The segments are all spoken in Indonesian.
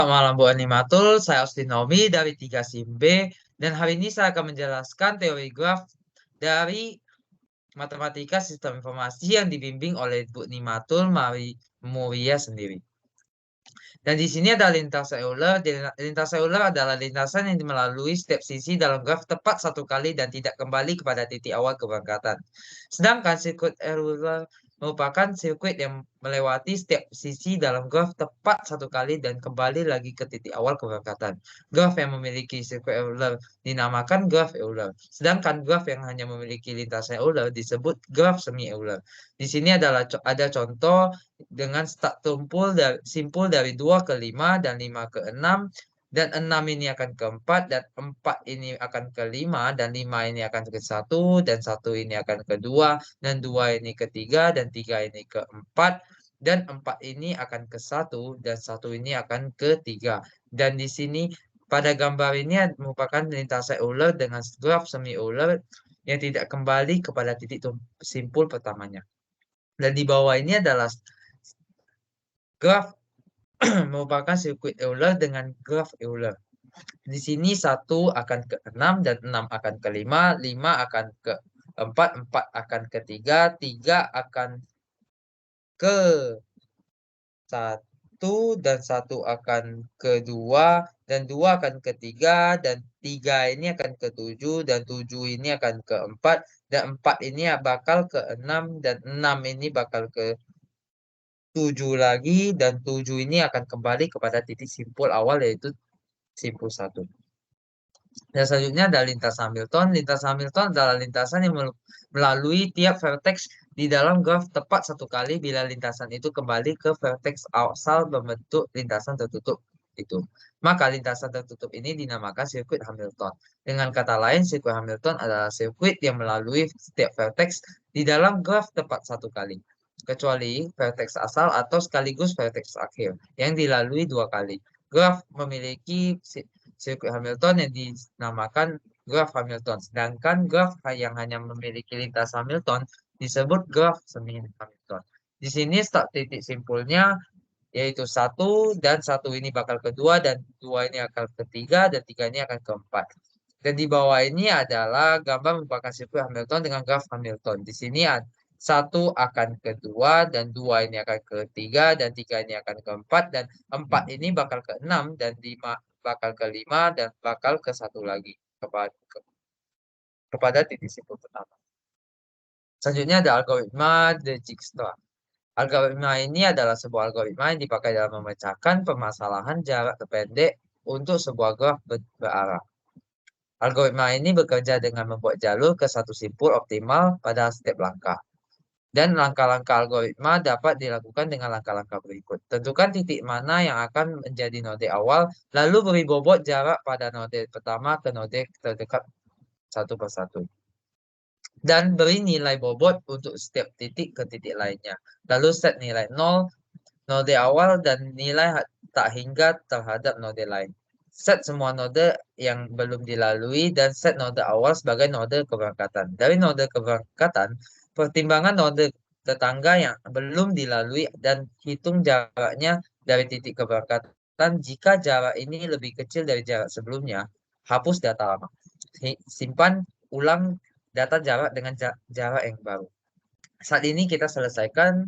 Selamat malam Bu Animatul, saya Ostinomi dari 3 SIM B dan hari ini saya akan menjelaskan teori graf dari matematika sistem informasi yang dibimbing oleh Bu Nimatul Mari Muria sendiri. Dan di sini ada lintasan Euler. Lintasan Euler adalah lintasan yang melalui setiap sisi dalam graf tepat satu kali dan tidak kembali kepada titik awal keberangkatan. Sedangkan sirkuit Euler merupakan sirkuit yang melewati setiap sisi dalam graf tepat satu kali dan kembali lagi ke titik awal keberangkatan. Graf yang memiliki sirkuit Euler dinamakan graf Euler. Sedangkan graf yang hanya memiliki lintasan Euler disebut graf semi Euler. Di sini ada contoh dengan start simpul dari 2 ke 5 dan 5 ke 6 dan 6 ini akan ke 4 dan 4 ini akan ke 5 dan 5 ini akan ke 1 dan 1 ini akan ke 2 dan 2 ini ke 3 dan 3 ini ke 4 dan 4 ini akan ke 1 dan 1 ini akan ke 3. Dan di sini pada gambar ini merupakan lintasan Euler dengan graf semi Euler yang tidak kembali kepada titik simpul pertamanya. Dan di bawah ini adalah graf merupakan sirkuit Euler dengan graf Euler. Di sini 1 akan ke 6 dan 6 akan ke 5, 5 akan ke 4, 4 akan ke 3, 3 akan ke 1 dan 1 akan ke 2 dan 2 akan ke 3 dan 3 ini akan ke 7 dan 7 ini akan ke 4 dan 4 ini bakal ke 6 dan 6 ini bakal ke 7 lagi dan 7 ini akan kembali kepada titik simpul awal yaitu simpul 1. Dan selanjutnya ada lintas Hamilton. Lintas Hamilton adalah lintasan yang melalui tiap vertex di dalam graf tepat satu kali bila lintasan itu kembali ke vertex asal membentuk lintasan tertutup itu. Maka lintasan tertutup ini dinamakan sirkuit Hamilton. Dengan kata lain, sirkuit Hamilton adalah sirkuit yang melalui setiap vertex di dalam graf tepat satu kali. Kecuali vertex asal atau sekaligus vertex akhir yang dilalui dua kali. Graf memiliki sirkuit Hamilton yang dinamakan graf Hamilton. Sedangkan graf yang hanya memiliki lintas Hamilton disebut graf semi Hamilton. Di sini start titik simpulnya yaitu 1 dan 1 ini bakal kedua dan 2 ini akan ketiga dan 3 ini akan keempat. Dan di bawah ini adalah gambar merupakan sirkuit Hamilton dengan graf Hamilton. Di sini 1 akan kedua dan 2 ini akan ketiga dan 3 ini akan keempat dan 4 ini bakal ke 6 dan 5 bakal ke 5 dan bakal ke 1 lagi kepada titik simpul pertama. Selanjutnya ada algoritma de Dijkstra. Algoritma ini adalah sebuah algoritma yang dipakai dalam memecahkan permasalahan jarak terpendek untuk sebuah graf berarah. Algoritma ini bekerja dengan membuat jalur ke satu simpul optimal pada setiap langkah. Dan langkah-langkah algoritma dapat dilakukan dengan langkah-langkah berikut. Tentukan titik mana yang akan menjadi node awal, lalu beri bobot jarak pada node pertama ke node terdekat satu persatu. Dan beri nilai bobot untuk setiap titik ke titik lainnya. Lalu set nilai 0, node awal, dan nilai tak hingga terhadap node lain. Set semua node yang belum dilalui dan set node awal sebagai node keberangkatan. Dari node keberangkatan, pertimbangan node tetangga yang belum dilalui dan hitung jaraknya dari titik keberangkatan. Jika jarak ini lebih kecil dari jarak sebelumnya, hapus data lama. Simpan ulang data jarak dengan jarak yang baru. Saat ini kita selesaikan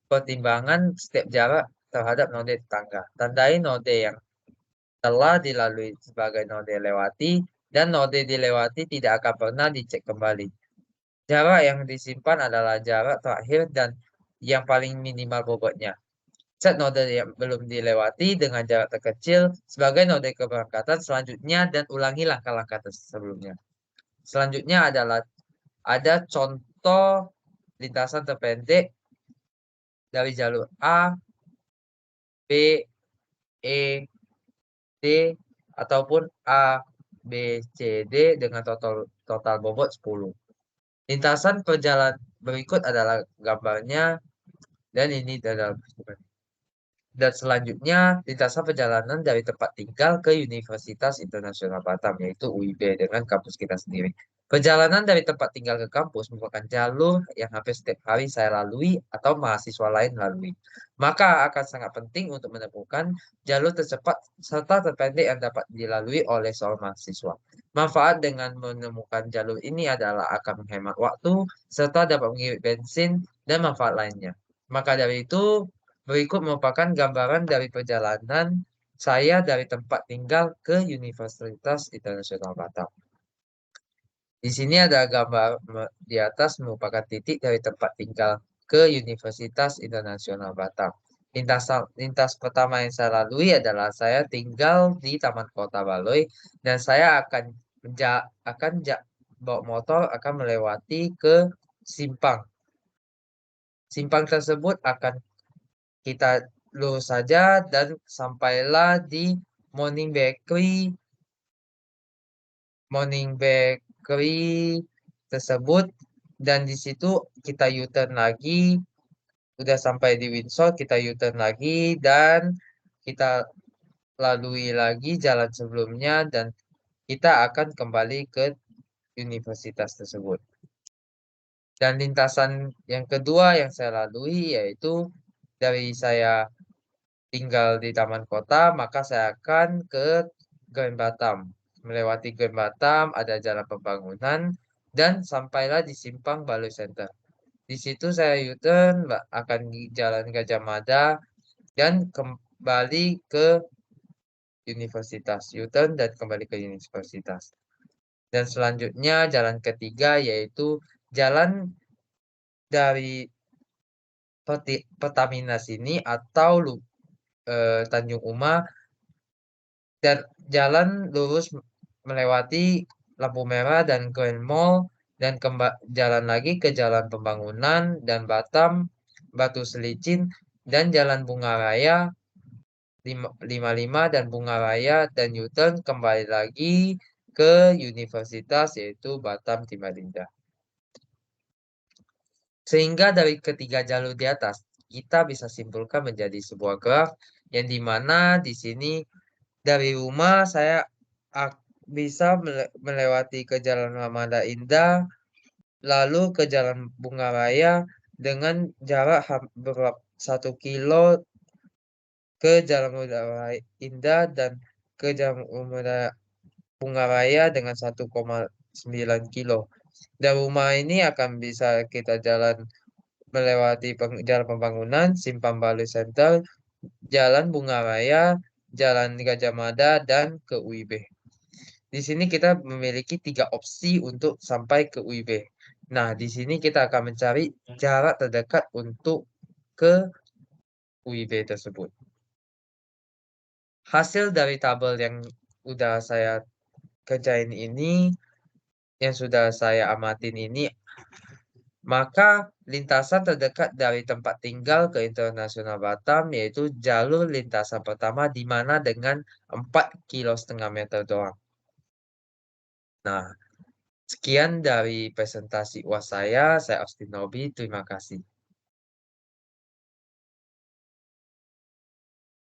pertimbangan setiap jarak terhadap node tetangga. Tandai node yang telah dilalui sebagai node lewati dan node dilewati tidak akan pernah dicek kembali. Jarak yang disimpan adalah jarak terakhir dan yang paling minimal bobotnya. Set node yang belum dilewati dengan jarak terkecil sebagai node keberangkatan selanjutnya dan ulangi langkah-langkah sebelumnya. Selanjutnya adalah ada contoh lintasan terpendek dari jalur A, B, E, D ataupun A, B, C, D dengan total bobot 10. Lintasan perjalanan berikut adalah gambarnya dan ini adalah dan selanjutnya lintasan perjalanan dari tempat tinggal ke Universitas Internasional Batam yaitu UIB dengan kampus kita sendiri. Perjalanan dari tempat tinggal ke kampus merupakan jalur yang hampir setiap hari saya lalui atau mahasiswa lain lalui. Maka akan sangat penting untuk menemukan jalur tercepat serta terpendek yang dapat dilalui oleh seorang mahasiswa. Manfaat dengan menemukan jalur ini adalah akan menghemat waktu serta dapat mengirit bensin dan manfaat lainnya. Maka dari itu, berikut merupakan gambaran dari perjalanan saya dari tempat tinggal ke Universitas Internasional Batam. Di sini ada gambar di atas merupakan titik dari tempat tinggal ke Universitas Internasional Batam. Lintas pertama yang saya lalui adalah saya tinggal di Taman Kota Baloi dan saya bawa motor akan melewati ke simpang. Simpang tersebut akan kita lurus saja dan sampailah di Morning Bakery Morning Bakery tersebut dan di situ kita U-turn lagi, udah sampai di Windsor kita U-turn lagi dan kita lalui lagi jalan sebelumnya dan kita akan kembali ke universitas tersebut. Dan lintasan yang kedua yang saya lalui yaitu dari saya tinggal di Taman Kota, maka saya akan ke Grand Batam. Melewati Grand Batam, ada jalan pembangunan, dan sampailah di Simpang Baloi Center. Di situ saya U-turn, akan di Jalan Gajah Mada, dan kembali ke universitas. U-turn dan kembali ke universitas. Dan selanjutnya jalan ketiga yaitu jalan dari Pertamina sini atau Tanjung Uma dan jalan lurus melewati lampu merah dan Grand Mall dan jalan lagi ke Jalan Pembangunan dan Batam, Batu Selicin dan Jalan Bunga Raya 55 dan Bunga Raya dan U-turn kembali lagi ke universitas yaitu Batam Timah Indah. Sehingga dari ketiga jalur di atas kita bisa simpulkan menjadi sebuah graf yang dimana di sini dari rumah saya bisa melewati ke Jalan Ramada Indah, lalu ke Jalan Bunga Raya dengan jarak beberapa 1 kilo ke Jalan Ramada Indah dan ke Jalan Ramada Bunga Raya dengan 1,9 kilo. Dan rumah ini akan bisa kita jalan melewati jalan pembangunan, Simpang Balai Center, Jalan Bunga Raya, Jalan Gajah Mada, dan ke UIB. Di sini kita memiliki 3 opsi untuk sampai ke UIB. Nah, di sini kita akan mencari jarak terdekat untuk ke UIB tersebut. Hasil dari tabel yang udah saya kerjain ini, yang sudah saya amatin ini, maka lintasan terdekat dari tempat tinggal ke Internasional Batam yaitu jalur lintasan pertama di mana dengan 4,5 km doang. Nah, sekian dari presentasi UAS saya Austin Nobi, terima kasih.